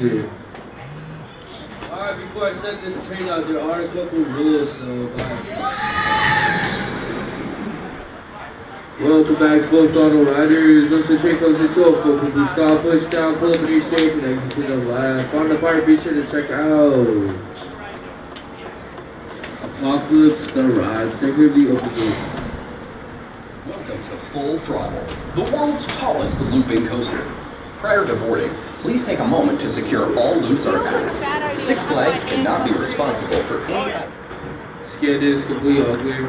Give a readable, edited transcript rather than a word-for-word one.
Yeah. Alright, before I set this train out, there are a couple rules, so welcome back, full throttle riders. Once the train comes into a full complete stop, push down, pull up when you're safe, and exit to the left. On the part, be sure to check out Apocalypse the Ride, secretly open gates. Welcome to Full Throttle, the world's tallest looping coaster. Prior to boarding, please take a moment to secure all loose articles. Six Flags cannot be responsible for any... Scan is complete, all clear.